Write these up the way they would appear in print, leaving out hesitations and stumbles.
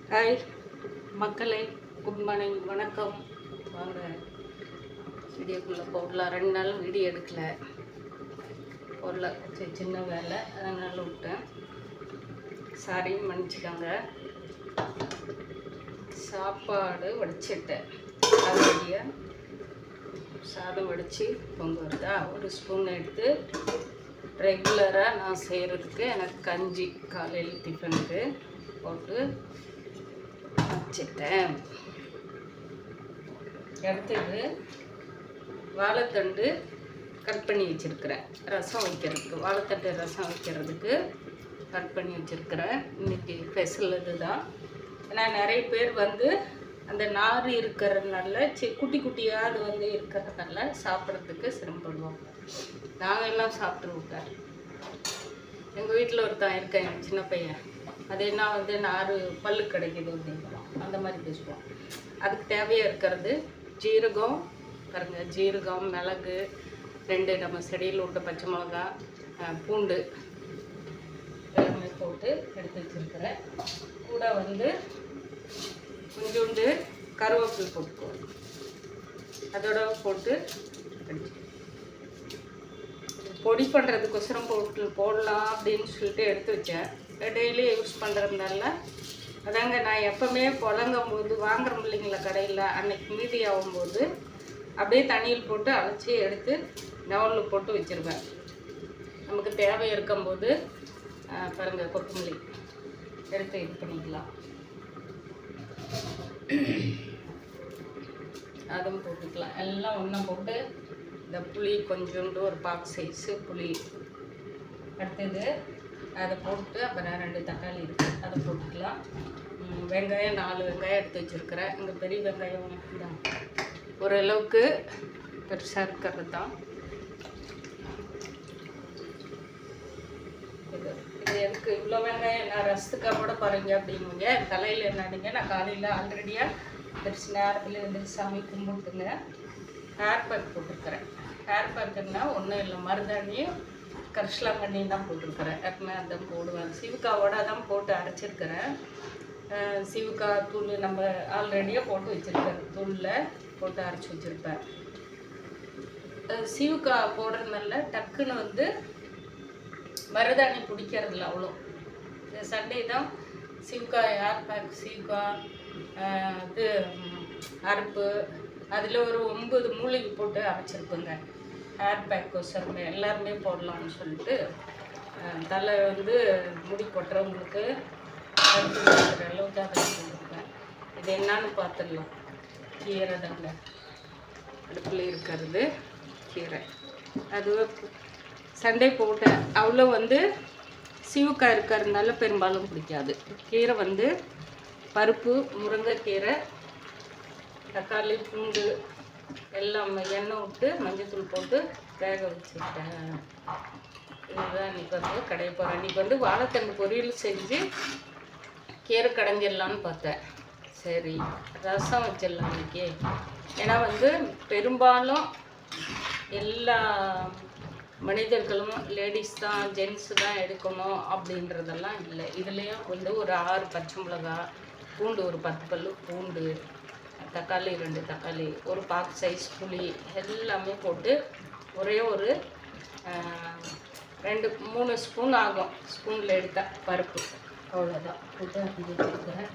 Hi மக்களே, good morning, வணக்கம். வாங்க வீடியோக்குள்ளே போடலாம். 2 நாள் வீடியோ போடல, சின்ன வேலை, அதனால் விட்டேன். சாரி, மன்னிச்சுக்கோங்க. சாப்பாடு வடிச்சிட்டேன். அதோடைய சாதம் வடித்து பொங்க வருதா, ஒரு ஸ்பூன் எடுத்து ரெகுலராக நான் செய்கிறதுக்கு எனக்கு கஞ்சி காலையில் டிஃபனுக்கு போட்டு வச்சுட்டேன். அடுத்தது வாழைத்தண்டு கட் பண்ணி வச்சுருக்கிறேன் ரசம் வைக்கிறதுக்கு. வாழைத்தண்டு ரசம் வைக்கிறதுக்கு கட் பண்ணி வச்சுருக்கிறேன். இன்றைக்கி ஸ்பெஷல் இதுதான். ஏன்னா நிறைய பேர் அந்த நார் இருக்கிறதுனால குட்டி குட்டியாக அது இருக்கிறதுனால சாப்பிட்றதுக்கு சிரமப்படுவாங்க. நாங்கள் எல்லாம் சாப்பிட்ருவோம். எங்கள் வீட்டில் ஒருத்தன் இருக்கேன், எங்கள் சின்ன பையன். அது என்ன நார் பல்லு கிடைக்கிது அப்படின்னா அந்த மாதிரி பேசுவோம். அதுக்கு தேவையாக இருக்கிறது ஜீரகம், பாருங்க, ஜீரகம், மிளகு, 2 நம்ம செடியில் விட்ட பச்சை மிளகா, பூண்டு எல்லாமே போட்டு எடுத்து வச்சுருக்கிறேன். கூட கொஞ்சோண்டு கருவேப்பிலை போட்டுக்குவோம். அதோட போட்டு பொடி பண்ணுறதுக்கொசரம் போடலாம் அப்படின்னு சொல்லிட்டு எடுத்து வச்சேன். டெய்லி யூஸ் பண்ணுறதுனால அதாங்க. நான் எப்போவுமே புழங்கும் போது வாங்குறோம் இல்லைங்களா கடையில், அன்னைக்கு மீதி ஆகும்போது அப்படியே தண்ணியில் போட்டு அரைச்சி எடுத்து டவுனில் போட்டு வச்சுருவேன். நமக்கு தேவை இருக்கும்போது பாருங்கள், கொத்தமல்லி எடுத்து இது பண்ணிக்கலாம். அதுவும் போட்டுக்கலாம். எல்லாம் ஒன்றா போட்டு இந்த புளி கொஞ்சோண்டு ஒரு பாக் சைஸு புளி அடுத்தது அதை போட்டு அப்புறம் 2 தக்காளி இருக்குது, அதை போட்டுக்கலாம். வெங்காயம் 4 வெங்காயம் எடுத்து வச்சுருக்கிறேன். இங்கே பெரிய வெங்காயம் தான், ஓரளவுக்கு பெருசாக இருக்கிறது தான் இது. எதுக்கு இவ்வளோ வெங்காயம்? நான் ரசத்துக்காக கூட பாருங்க அப்படிங்குங்க. என் தலையில் என்னடிங்க, நான் காலையில் ஆல்ரெடியாக பெருசு நேரத்தில் எழுந்திரிச்சு சாமி கும்பிட்டுங்க ஹேர் பேக் போட்டுருக்கிறேன். ஹேர் பேக்குன்னா ஒன்றும் இல்லை, மருதாணியும் கரிசலாங்கண்ணியும் தான் போட்டிருக்கிறேன். எப்பவுமே அதான் போடுவேன். சிவுக்காவோட தான் போட்டு அரைச்சிருக்கிறேன். சிவுக்கா தூள் நம்ம ஆல்ரெடியாக போட்டு வச்சுருக்கேன், தூளில் போட்டு அரைச்சி வச்சுருப்பேன். சிவுக்கா போடுறதுனால டக்குன்னு மருதாணி பிடிக்கிறதில்ல அவ்வளோ. சண்டே தான் சிவுக்கா ஹேர் பேக், சிவுக்கா இது அரைப்பு, அதில் ஒரு 9 மூலிகை போட்டு அரைச்சிருப்பேங்க. ஹேர் பேக் ஒசரமே எல்லாருமே போடலாம்னு சொல்லிட்டு தலை முடி கொட்டுறவங்களுக்கு இருக்கிற அளவுக்கு அதை போட்டுருப்பேன். இது என்னான்னு பார்த்துடலாம். கீரை தாங்க, அடுப்பில் இருக்கிறது கீரை. அது சண்டே போட்டேன். அவ்வளோ சிவுக்காய் இருக்கிறதுனால பெரும்பாலும் பிடிக்காது. கீரை பருப்பு, முருங்கைக்கீரை, தக்காளி, பூண்டு எல்லாம் எண்ணெய் விட்டு மஞ்சத்தூள் போட்டு வேக வச்சுட்டேன். இதுதான் இன்றைக்கி கடைய போகிறேன். இன்றைக்கி வாழைத்தண்டு பொரியல் செஞ்சு கீரை கடைஞ்சிடலான்னு பார்த்தேன். சரி, ரசம் வச்சிடலாம் இன்றைக்கி. ஏன்னா பெரும்பாலும் எல்லா மனிதர்களும் லேடிஸ் தான், ஜென்ஸு தான் எடுக்கணும் அப்படின்றதெல்லாம் இல்லை. இதுலேயும் ஒரு 6 பச்சை மிளகா, பூண்டு ஒரு 10 பல்லு பூண்டு, தக்காளி 2 தக்காளி, ஒரு பாக் சைஸ் புளி எல்லாமே போட்டு ஒரே ஒரு 2-3 ஸ்பூன் ஆகும். ஸ்பூனில் எடுத்தால் பருப்பு அவ்வளோதான் போட்டு அப்படி வச்சுருக்கிறேன்.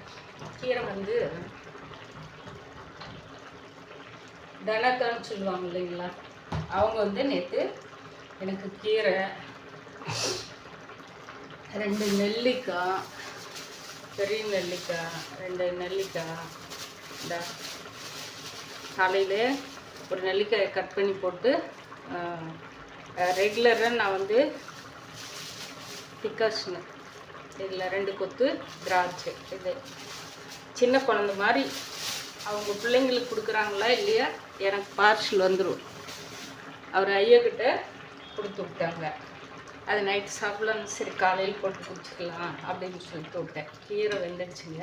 கீரை தனக்கான்னு சொல்லுவாங்க இல்லைங்களா, அவங்க நேற்று எனக்கு கீரை 2 நெல்லிக்காய், பெரிய நெல்லிக்காய் 2 நெல்லிக்காய், இந்த காலையில் ஒரு நெல்லிக்காயை கட் பண்ணி போட்டு ரெகுலராக நான் டிக்காஷனு இதில் 2 கொத்து திராட்சை, இது சின்ன குழந்த மாதிரி அவங்க பிள்ளைங்களுக்கு கொடுக்குறாங்களா இல்லையா, எனக்கு பார்சல் வந்துடும். அவர் ஐயாக்கிட்ட கொடுத்து விட்டாங்க. அது நைட்டு சாப்பிடலாம், சரி காலையில் போட்டு குடிச்சிக்கலாம் அப்படின்னு சொல்லிட்டு விட்டேன். கீரை வெந்துடுச்சுங்க,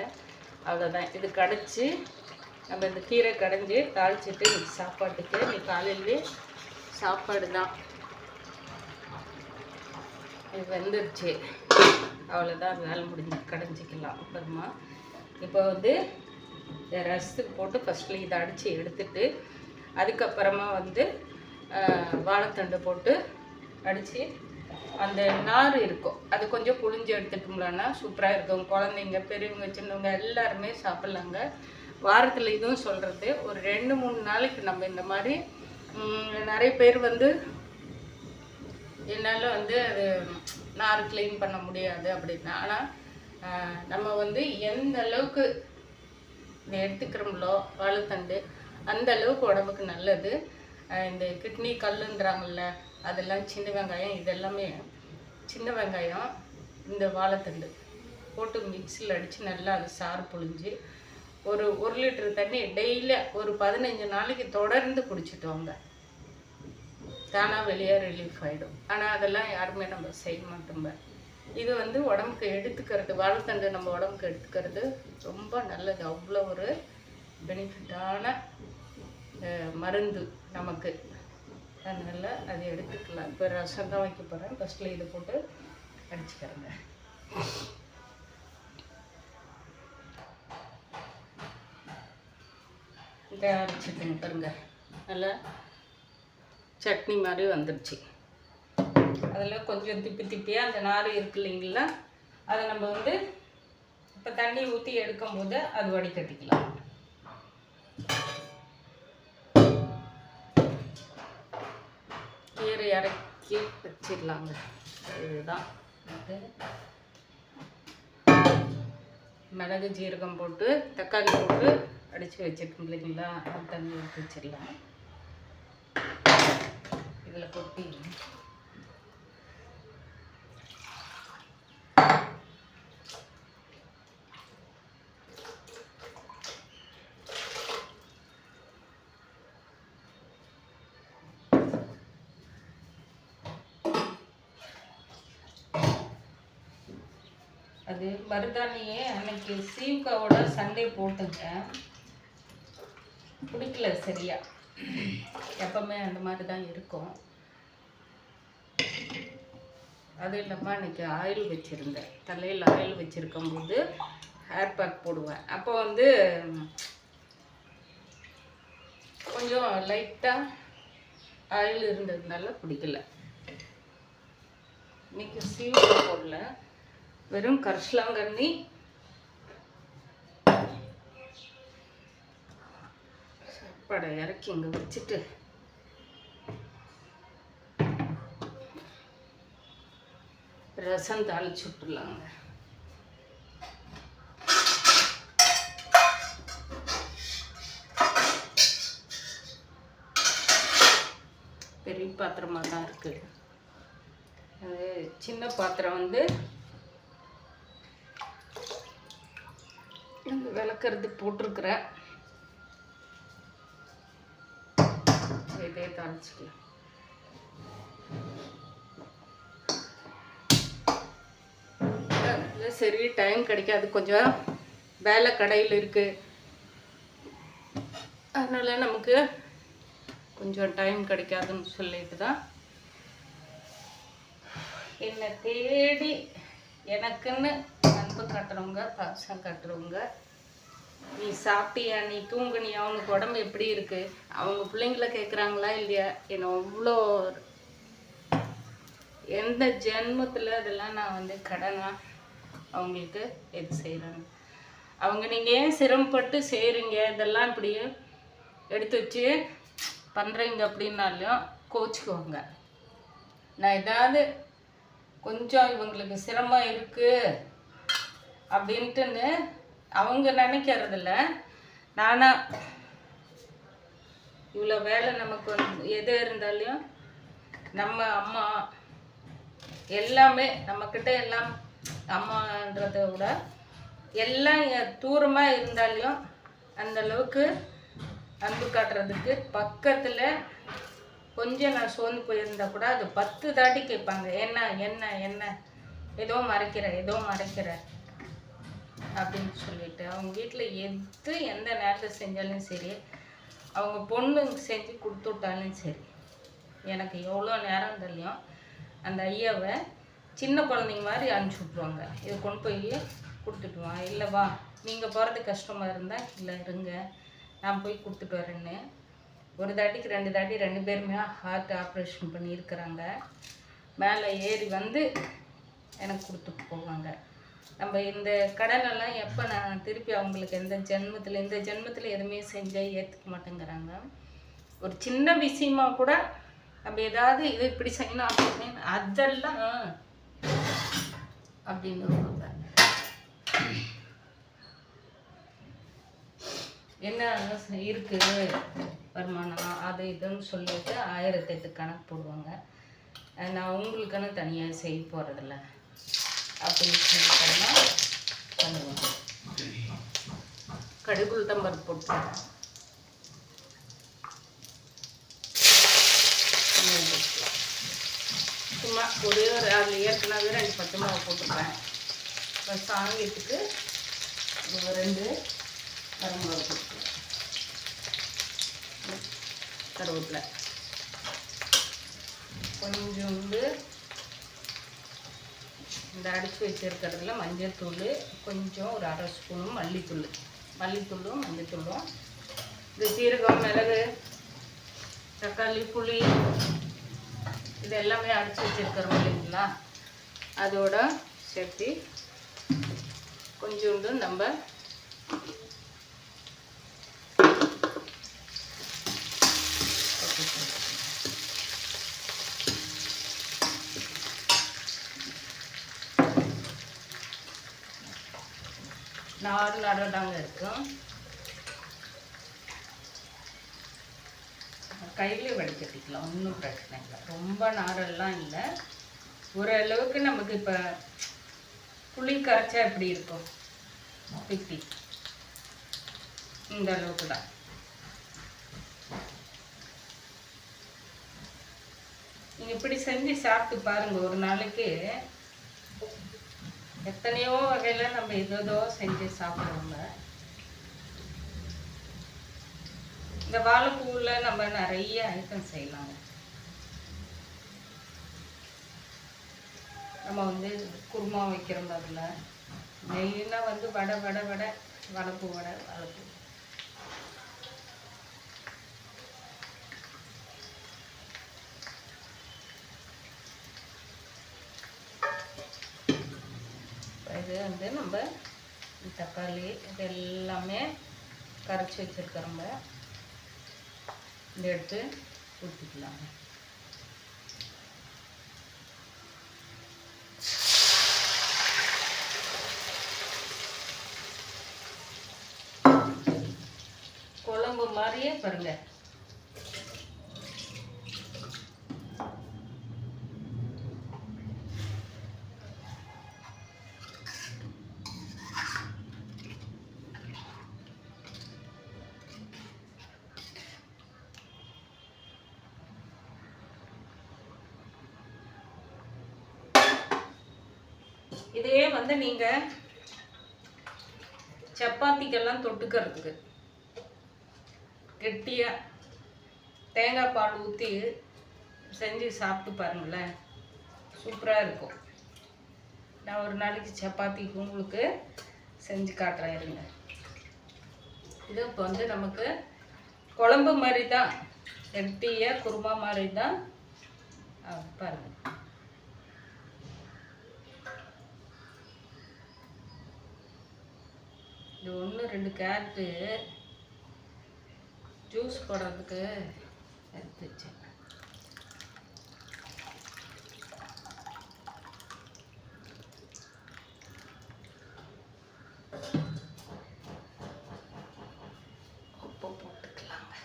அவ்வளோதான். இது கடைச்சி நம்ம இந்த கீரை கடைஞ்சி தாளிச்சிட்டு இன்றைக்கி சாப்பாட்டுக்கு, இன்றைக்கி காலையிலே சாப்பாடு தான். இது வெந்துருச்சு, அவ்வளோதான். வேலை முடிஞ்சு கடைஞ்சிக்கலாம். அப்புறமா இப்போ வந்து ரசத்துக்கு போட்டு ஃபஸ்ட்டில் இதை அடித்து எடுத்துட்டு அதுக்கப்புறமா வந்து வாழைத்தண்டு போட்டு அடித்து அந்த நார் இருக்கும் அது கொஞ்சம் புழிஞ்சு எடுத்துட்டோம்லன்னா சூப்பராக இருக்கும். குழந்தைங்க பெரியவங்க சின்னவங்க எல்லாருமே சாப்பிட்லாங்க. வாரத்தில் இதுவும் சொல்கிறது ஒரு 2-3 நாளைக்கு நம்ம இந்த மாதிரி நிறைய பேர் வந்து என்னால் வந்து அது நார் க்ளீன் பண்ண முடியாது அப்படின்னா, ஆனால் நம்ம வந்து எந்த அளவுக்கு இதை எடுத்துக்கிறோம்களோ வாழைத்தண்டு அந்த அளவுக்கு உடம்புக்கு நல்லது. இந்த கிட்னி கல்லுன்றாங்கள்ல அதெல்லாம் சின்ன வெங்காயம், இதெல்லாமே சின்ன வெங்காயம் இந்த வாழைத்தண்டு போட்டு மிக்சியில் அடித்து நல்லா அது சாறு புழிஞ்சு ஒரு 1 லிட்டர் தண்ணி டெய்லி ஒரு 15 நாளைக்கு தொடர்ந்து குடிச்சிட்டு வாங்க. தானாக வெளியே ரிலீஃப் ஆகிடும். ஆனால் அதெல்லாம் யாருமே நம்ம செய்ய மாட்டோங்க. இது வந்து உடம்புக்கு எடுத்துக்கிறது, வாழைத்தண்டு நம்ம உடம்புக்கு எடுத்துக்கிறது ரொம்ப நல்லது. அவ்வளோ ஒரு பெனிஃபிட்டான மருந்து நமக்கு. அதனால் அதை எடுத்துக்கலாம். இப்போ ரசம் தான் வைக்க போகிறேன். ஃபஸ்ட்டில் இதை போட்டு அடிச்சுக்கிறேங்க. இதை அரைச்சிட்டுங்க பாருங்க, நல்லா சட்னி மாதிரி வந்துடுச்சு. அதில் கொஞ்சம் திப்பியாக அந்த நார் இருக்கு இல்லைங்களா, அதை நம்ம வந்து இப்போ தண்ணி ஊற்றி எடுக்கும்போது அது வடிகட்டிக்கலாம். கீரை இறக்கி வச்சிடலாங்க. இதுதான் மிளகு ஜீரகம் போட்டு தக்காளி போட்டு அடித்து வச்சுருக்கோம் இல்லைங்களா, அது தண்ணி ஊற்றி வச்சிடலாம். இதில் கொட்டி அது மருதாணியே அன்னைக்கு சீவுக்காவோட சண்டே போட்டுங்க, பிடிக்கல சரியா. எப்பவுமே அந்த மாதிரி தான் இருக்கும். அது இல்லாமல் அன்றைக்கி ஆயில் வச்சுருந்தேன், தலையில் ஆயில் வச்சுருக்கும் போது ஹேர் பேக் போடுவேன். அப்போ வந்து கொஞ்சம் லைட்டாக ஆயில் இருந்ததுனால பிடிக்கல. இன்றைக்கி சீவுக்காய் போடல, வெறும் கரிசலாங்கண்ணி சாப்பாடை இறக்கி இங்கே வச்சுட்டு ரசம் தாளிச்சு விட்டுலாங்க. பெரிய பாத்திரமாக தான் இருக்குது. அது சின்ன பாத்திரம் வந்து விளக்குறது போட்டிருக்கிறேன். இதே தாளிச்சுக்கலாம். சரி, டைம் கிடைக்காது, கொஞ்சம் வேலை கடையில் இருக்குது. அதனால் நமக்கு கொஞ்சம் டைம் கிடைக்காதுன்னு சொல்லிட்டு தான் என்னை தேடி எனக்குன்னு அன்பு காட்டுறவங்க, பாசம் காட்டுறவங்க, நீ சாப்பிட்டியா, நீ தூங்குனியா, அவனுக்கு உடம்பு எப்படி இருக்குது, அவங்க பிள்ளைங்கள கேட்குறாங்களா இல்லையா, என்னை அவ்வளோ எந்த ஜென்மத்தில் அதெல்லாம் நான் வந்து கடனாக அவங்களுக்கு எது செய்கிறாங்க. அவங்க நீங்கள் ஏன் சிரமப்பட்டு செய்கிறீங்க, இதெல்லாம் இப்படி எடுத்து வச்சு பண்ணுறீங்க அப்படின்னாலும் கோச்சிக்குவாங்க. நான் ஏதாவது கொஞ்சம் இவங்களுக்கு சிரமம் இருக்குது அப்படின்ட்டுன்னு அவங்க நினைக்கிறதில்ல. நானாக இவ்வளோ வேலை நமக்கு வந்து எது இருந்தாலும் நம்ம அம்மா எல்லாமே நம்மக்கிட்ட எல்லாம் அம்மான்றதை விட எல்லாம் தூரமாக இருந்தாலும் அந்தளவுக்கு அன்பு காட்டுறதுக்கு பக்கத்தில் கொஞ்சம் நான் சோர்ந்து போயிருந்தால் கூட அது 10 தாட்டி கேட்பாங்க. என்ன என்ன என்ன ஏதோ மறைக்கிற அப்படின்னு சொல்லிட்டு அவங்க வீட்டில் எந்த நேரத்தில் செஞ்சாலும் சரி, அவங்க பொண்ணு செஞ்சு கொடுத்து விட்டாலும் சரி, எனக்கு எவ்வளோ நேரம் தெரியும் அந்த ஐயாவை சின்ன குழந்தைங்க மாதிரி அனுப்பிச்சி விட்ருவாங்க. இதை கொண்டு போய் கொடுத்துட்டு வா. இல்லை வா, நீங்கள் போகிறது கஷ்டமாக இருந்தால் இல்லை இருங்க, நான் போய் கொடுத்துட்டு வரேன்னு. ஒரு தாட்டிக்கு 2 தாட்டி 2 பேருமே ஹார்ட் ஆப்ரேஷன் பண்ணியிருக்கிறாங்க. மேலே ஏறி வந்து எனக்கு கொடுத்துட்டு போவாங்க. நம்ம இந்த கடனெல்லாம் எப்போ நான் திருப்பி அவங்களுக்கு இந்த ஜென்மத்தில் எதுவுமே செஞ்சால் ஏற்றுக்க மாட்டேங்கிறாங்க. ஒரு சின்ன விஷயமா கூட நம்ம ஏதாவது இது இப்படி செய்யணும் அப்படி செய்யணும் அதெல்லாம் அப்படின்னு என்ன இருக்குது வருமானம் அது இதுன்னு சொல்லிட்டு 1008 கணக்கு போடுவாங்க. நான் உங்களுக்குன்னு தனியாக செய்ய போகிறதில்ல அப்படின்னு சொல்லிட்டோம்னா பண்ணுவாங்க. கடுகுள் தம்பர் போட்டு சும்மா ஒரே ஒரு அதில் ஏற்கனவே 2 பச்சை மிளகா போட்டுப்பேன். இப்போ சாங்கியத்துக்கு 2 வரமிளகா போட்டுக்கலாம். கருவேப்பிலை கொஞ்சோண்டு இந்த அடித்து வச்சுருக்கிறதுல மஞ்சள் தூள் கொஞ்சம் ஒரு 1/2 ஸ்பூனும் மல்லித்தூளும் மஞ்சத்தூளும் இந்த சீரகம் மிளகு தக்காளி புளி இது எல்லாமே அடித்து வச்சுருக்கிறோம் இல்லைங்களா, அதோட சேர்த்து கொஞ்சோண்டு நம்ம நாடாங்க இருக்கும். கையிலே வடிகட்டிக்கலாம், ஒன்றும் பிரச்சனை இல்லை. ரொம்ப நாரெல்லாம் இல்லை, ஓரளவுக்கு நமக்கு இப்போ புளி கரைச்சா எப்படி இருக்கும் பிப்பி இந்த அளவுக்கு தான். நீங்கள் இப்படி செஞ்சு சாப்பிட்டு பாருங்கள். ஒரு நாளைக்கு எத்தனையோ வகையில் நம்ம ஏதோ செஞ்சு சாப்பிடுவோங்க. இந்த வாழைப்பூவில் நம்ம நிறைய ஐட்டம் செய்யலாங்க. நம்ம வந்து குருமா வைக்கிறோம், அதில் மெயினாக வந்து வடை வாழைப்பூ வாழைப்பூ இது வந்து நம்ம தக்காளி இது எல்லாமே கரைச்சி வச்சுருக்கிறோங்க. இதை எடுத்து ஊற்றிக்கலாங்க. குழம்பு மாதிரியே பாருங்க. இதே வந்து நீங்கள் சப்பாத்திக்கெல்லாம் தொட்டுக்கிறதுக்கு கெட்டியாக தேங்காய் பால் ஊற்றி செஞ்சு சாப்பிட்டு பாருங்களேன், சூப்பராக இருக்கும். நான் ஒரு நாளைக்கு சப்பாத்திக்கு உங்களுக்கு செஞ்சு காட்டுறேன் இருங்க. இது இப்போ வந்து நமக்கு குழம்பு மாதிரி தான், கெட்டியாக குருமா மாதிரி தான் பாருங்கள். இது 1-2 கேரட்டு ஜூஸ் போடுறதுக்கு எடுத்து வச்சேன். உப்பு போட்டுக்கலாங்க.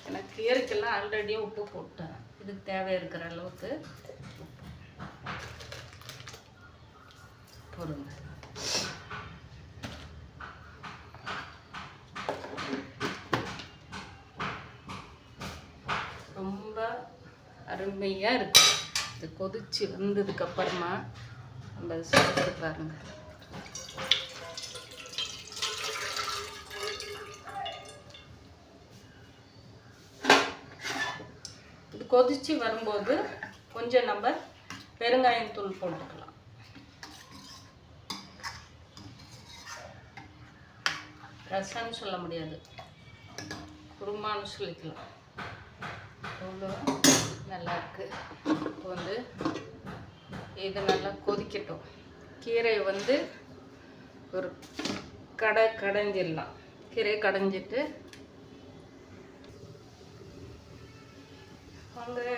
எனக்கு கீரைக்கெல்லாம் ஆல்ரெடியே உப்பு போட்டேன். இதுக்கு தேவை இருக்கிற அளவுக்கு போடுங்க. ரொம்ப அருமையாக இருக்கும். இது கொதிச்சு வந்ததுக்கப்புறமா நம்ம சாப்பிட்டு பாருங்க. இது கொதிச்சு வரும்போது கொஞ்சம் நம்ம பெருங்காயத்தூள் போட்டுக்கலாம். ரசம்னு சொல்ல முடியாது, குருமான்னு சொல்லிக்கலாம். அவ்வளோ நல்லாயிருக்கு. இப்போ வந்து இது நல்லா கொதிக்கட்டும். கீரையை வந்து ஒரு கடைஞ்சிடலாம். கீரையை கடைஞ்சிட்டு அங்கே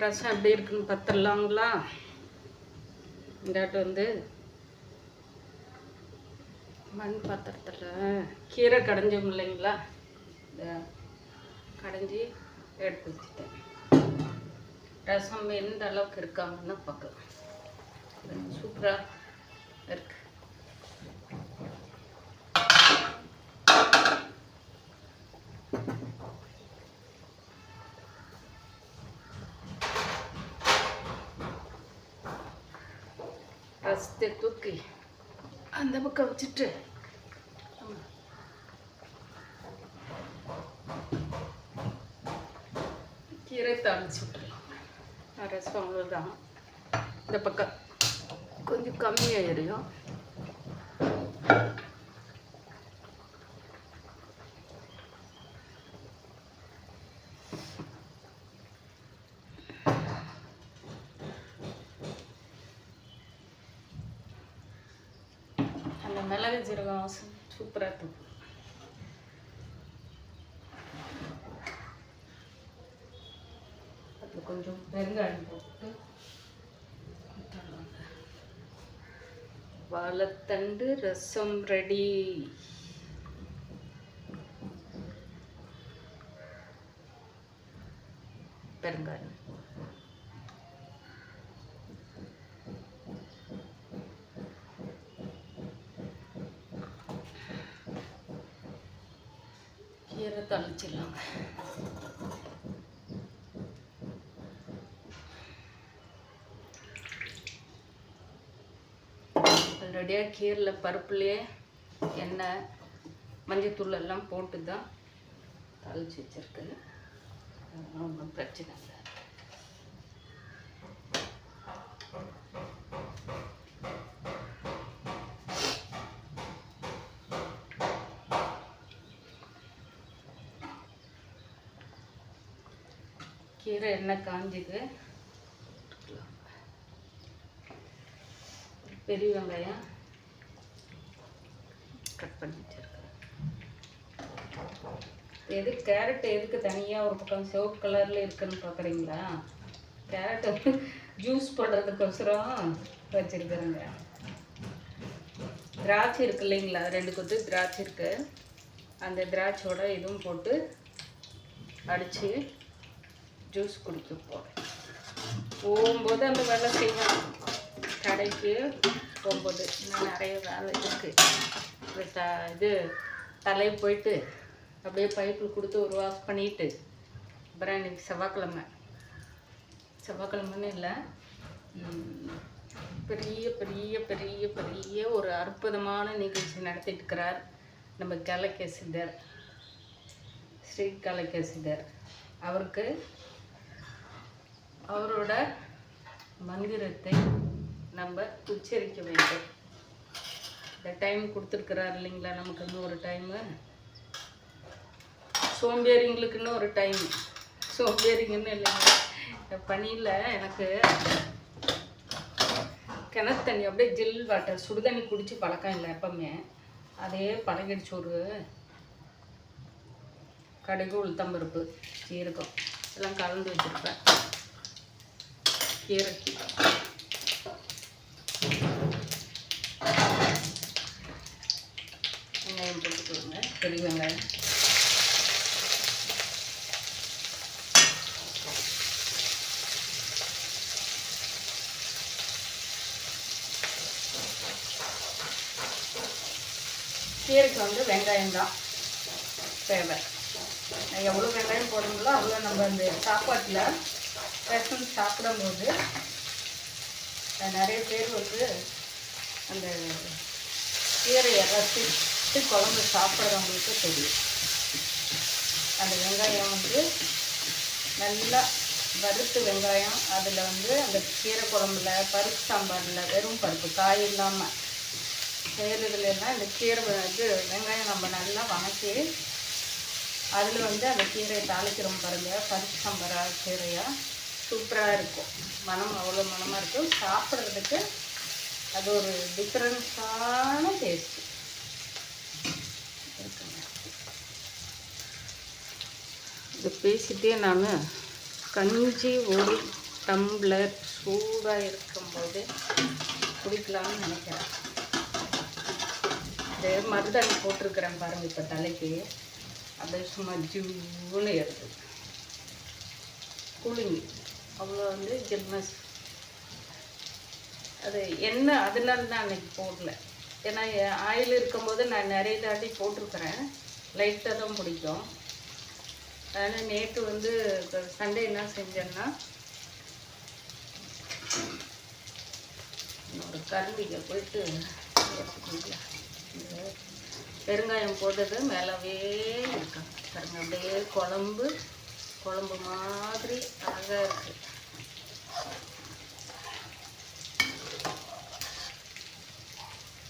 ரசம் எப்படி இருக்குன்னு பார்த்துடலாங்களா? இந்தாட்டு வந்து மண் பாத்திரத்தில் கீரை கடைஞ்சோம் இல்லைங்களா, கடைஞ்சி எடுத்து வச்சுட்டேன். ரசம் எந்த அளவுக்கு இருக்காங்கன்னு பார்க்கலாம். சூப்பராக இருக்கு. ரசத்தை தூக்கி அந்த பக்கம் வச்சுட்டு கீரை தாளிச்சு விட்டுருலாம். ரசம் அவ்வளோதான். இந்த பக்கம் கொஞ்சம் கம்மியாக எரியும். அந்த மிளகு ஜீரகம் வாசம் சூப்பராக இருக்கும். அதில் கொஞ்சம் பெருங்காயம் போட்டு வாழைத்தண்டு ரசம் ரெடி. பெருங்காயம் கீரை தாளிச்சிடலாங்க. ஆல்ரெடியாக கீரையில் பருப்புலேயே எண்ணெய் மஞ்சத்தூள் எல்லாம் போட்டு தான் தாளித்து வச்சுருக்கு. ஒன்றும் பிரச்சனை இல்லை. கீரை எண்ணெய் காஞ்சிது. பெரிய வெங்காயம் கட் பண்ணி வச்சிருக்கேன். கேரட் எதுக்கு தனியாக ஒரு பக்கம் சிவப்பு கலரில் இருக்குன்னு பார்க்குறீங்களா? கேரட் வந்து ஜூஸ் போடுறதுக்கோசரம் வச்சுருக்குறேங்க. திராட்சை இருக்கு இல்லைங்களா, 2 கொத்து திராட்சை இருக்குது. அந்த திராட்சையோட இதுவும் போட்டு அடித்து ஜூஸ் குடிக்க போகிறேன். போகும்போது அந்த வேலை செய்வேன். கடைக்கு போகும்போது இன்னும் நிறைய வேலை இருக்குது. இது தலையை போயிட்டு அப்படியே பைப்பில் கொடுத்து ஒரு வாஷ் பண்ணிவிட்டு அப்புறம் இன்றைக்கி செவ்வாய்க்கிழமைன்னு இல்லை, பெரிய பெரிய பெரிய பெரிய ஒரு அற்புதமான நிகழ்ச்சி நடத்திட்டுருக்கிறார் நம்ம கலகேசிதர், ஸ்ரீ கலகேசிதர். அவருக்கு அவரோட மந்திரத்தை நம்ம உச்சரிக்க வேண்டும். இந்த டைம் கொடுத்துருக்குறார் இல்லைங்களா, நமக்கு இன்னும் ஒரு டைமு. சோம்பேறிங்களுக்கு இன்னும் ஒரு டைம். சோம்பேறிங்கன்னு இல்லைங்க, பனியில் எனக்கு கிணத்து தண்ணி அப்படியே ஜில் வாட்டர் சுடு தண்ணி குடித்து பழக்கம் இல்லை எப்பவுமே. அதே பழகிடுச்சு. ஒரு கடுகு, உளுத்தம்பருப்பு, சீரகம் எல்லாம் கலந்து வச்சுருப்பேன். கீரைக்கு வெங்காயம் போட்டுக்கோங்க, பெரிய வெங்காயம். கீரைக்கு வந்து வெங்காயம் தான் தேவை. எவ்வளோ வெங்காயம் போடுங்களோ அவ்வளோ நம்ம அந்த சாப்பாட்டில் ரசம் சாப்பிடும்போது நிறைய பேர் வந்து அந்த கீரையை ரசித்து குழம்பு சாப்பிட்றவங்களுக்கு தெரியும். அந்த வெங்காயம் வந்து நல்லா வறுத்து வெங்காயம் அதில் வந்து அந்த கீரை குழம்புல பருப்பு சாம்பாரில் வெறும் பருப்பு காய் இல்லாமல் செய்கிறதுலாம் இந்த கீரை வெங்காயம் நம்ம நல்லா வணக்கி அதில் வந்து அந்த கீரையை தாளிக்கிறோம் பாருங்கள். பருப்பு சாம்பார் கீரையாக சூப்பராக இருக்கும். மனம் அவ்வளோ மனமாக இருக்கும். சாப்பிட்றதுக்கு அது ஒரு டிஃப்ரெண்ட்ஸான டேஸ்ட்டு இருக்குங்க. இது பேசிட்டே நான் கஞ்சி ஒரு டம்ளர் சூடாக இருக்கும்போது குடிக்கலாம்னு நினைக்கிறேன். இது மருதாணி போட்டிருக்கிறேன் பாருங்கள். இப்போ தலைக்கு அப்படியே சும்மா ஜூன்னு எடுத்து கூலிங் அவ்வளோ வந்து ஜில்னஸ். அது என்ன அதனால தான் அன்றைக்கி போடல. ஏன்னா ஆயில் இருக்கும்போது நான் நிறைய தாட்டி போட்டிருக்கிறேன். லைட்டாக தான் பிடிக்கும். அதனால் நேற்று வந்து சண்டே என்ன செஞ்சேன்னா ஒரு கரண்டிக்கு போயிட்டு இந்த பெருங்காயம் போட்டது மேலவே இருக்காங்க பாருங்க. அப்படியே குழம்பு மாதிரி அழகாக இருக்குது.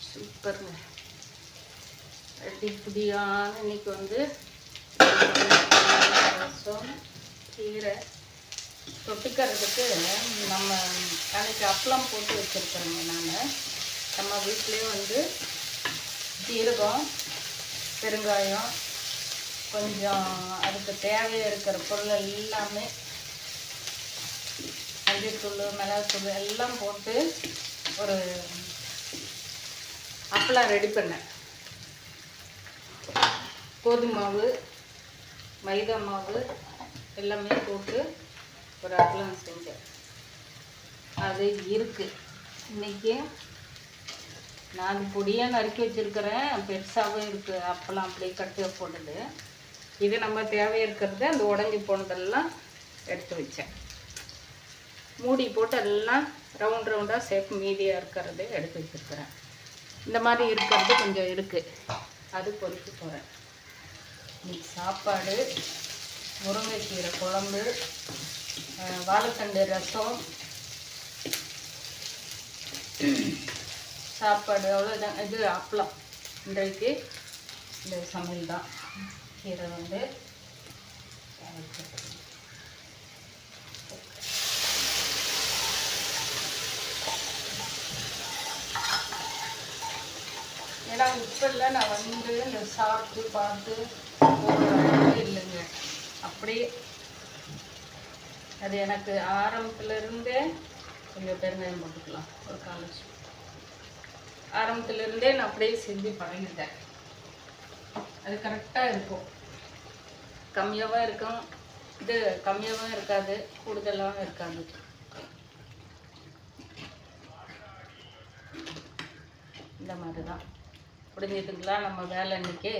சூப்பருங்க. அடிப்படியான இன்னைக்கு வந்து ரசம் கீரை தொட்டுக்கிறதுக்கு நம்ம அன்றைக்கி அப்பளம் போட்டு வச்சுருக்கிறோங்க. நாங்கள் நம்ம வீட்டிலே வந்து ஜீரகம் பெருங்காயம் கொஞ்சம் அதுக்கு தேவையாக இருக்கிற பொருள் எல்லாமே மஞ்சள்தூள் மிளகாத்தூள் எல்லாம் போட்டு ஒரு அப்பளம் ரெடி பண்ணேன். கோதுமை மாவு மைதா மாவு எல்லாமே போட்டு ஒரு அப்பளம் செஞ்சேன். அது இருக்குது. இன்றைக்கி நான் பொடியாக நறுக்கி வச்சுருக்கிறேன். பெருசாகவும் இருக்குது அப்பளம் அப்படியே கட்டு போட்டது. இது நம்ம தேவை இருக்கிறது அந்த உடஞ்சி போனதெல்லாம் எடுத்து வச்சேன். மூடி போட்டு எல்லாம் ரவுண்டாக ஷேப் மீதியாக இருக்கிறது எடுத்து வச்சுருக்கிறேன். இந்த மாதிரி இருக்கிறது கொஞ்சம் இருக்குது. அது பொறிக்க போகிறேன். இன்னைக்கு சாப்பாடு முருங்கைக்கீரை குழம்பு வாழைத்தண்டு ரசம் சாப்பாடு அவ்வளோதான். இது அப்பளம். இன்றைக்கு இந்த சமையல் தான். கீரை வந்து ஏன்னா இப்பெல்லாம் நான் வந்து இந்த சாப்பிட்டு பார்த்து போகிறதே இல்லைங்க. அப்படியே அது எனக்கு ஆரம்பத்துலேருந்தே கொஞ்சம் பெருங்காயம் போட்டுக்கலாம். ஒரு காலேஜ் ஆரம்பத்துலேருந்தே நான் அப்படியே செஞ்சு பழகிட்டேன். அது கரெக்டாக இருக்கும். கம்மியாகவும் இருக்கும். இது கம்மியாகவும் இருக்காது, கூடுதலாகவும் இருக்காது. இந்த மாதிரி தான் புரிஞ்சுதுங்களா நம்ம வேலை இன்னைக்கு.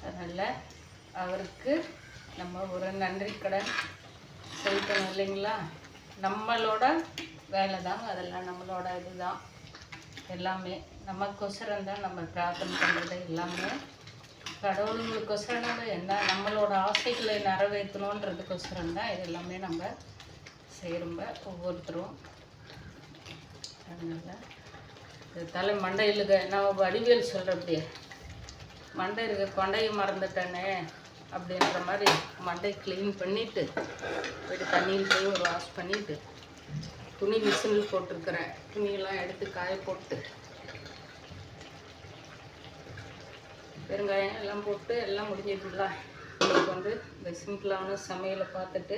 அதனால் அவருக்கு நம்ம ஒரு நன்றி கடன் செலுத்தணும் இல்லைங்களா. நம்மளோட வேலை தாங்க அதெல்லாம். நம்மளோட இதுதான் எல்லாமே. நமக்கொசரம் தான் நம்ம பிரார்த்தனை பண்ணுறது எல்லாமே. கடவுளுங்களுக்கொசரம் நம்ம என்ன நம்மளோட ஆசைகளை நிறைவேற்றணுன்றதுக்கொசரம் தான் இது எல்லாமே நம்ம செய்கிறோம்ப ஒவ்வொருத்தரும். அதனால் தலை மண்டையில் நான் வடிவேல் சொல்கிறப்படியே மண்டை இருக்க கொண்டையை மறந்துட்டேனே அப்படின்ற மாதிரி மண்டை க்ளீன் பண்ணிவிட்டு போய்ட்டு தண்ணியில் போய் ஒரு வாஷ் பண்ணிவிட்டு துணி மிஷினில் போட்டிருக்கிறேன். துணியெல்லாம் எடுத்து காய போட்டு பெருங்காயம் எல்லாம் போட்டு எல்லாம் முடிஞ்சிட்டுங்களா. உங்களுக்கு வந்து இந்த சிம்பிளான சமையலை பார்த்துட்டு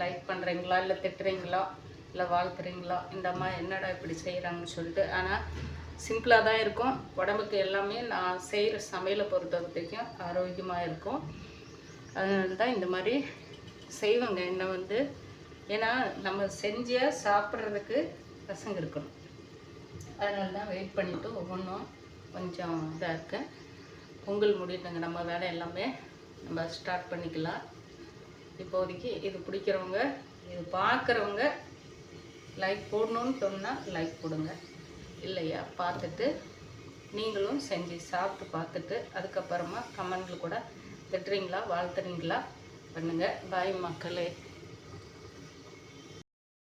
லைக் பண்ணுறீங்களா இல்லை திட்டுறீங்களா இல்லை வாழ்த்துறீங்களா, இந்த அம்மா என்னடா இப்படி செய்கிறாங்கன்னு சொல்லிட்டு. ஆனால் சிம்பிளாக தான் இருக்கும். உடம்புக்கு எல்லாமே நான் செய்கிற சமையலை பொறுத்த வரைக்கும் ஆரோக்கியமாக இருக்கும். அதனால தான் இந்த மாதிரி செய்வேங்க. என்ன வந்து ஏன்னா நம்ம செஞ்ச சாப்பிட்றதுக்கு பசங்க இருக்கணும். அதனால தான் வெயிட் பண்ணிவிட்டு ஒவ்வொன்றும் கொஞ்சம் இதாக இருக்கேன். பொங்கல் முடியட்டுங்க. நம்ம வேலை எல்லாமே நம்ம ஸ்டார்ட் பண்ணிக்கலாம். இப்போதைக்கு இது பிடிக்கிறவங்க இது பார்க்குறவங்க லைக் போடணுன்னு சொன்னால் லைக் போடுங்க. இல்லையா பார்த்துட்டு நீங்களும் செஞ்சு சாப்பிட்டு பார்த்துட்டு அதுக்கப்புறமா கமெண்டில் கூட திட்டுறீங்களா வாழ்த்துறீங்களா பண்ணுங்கள். பாய் மக்களே.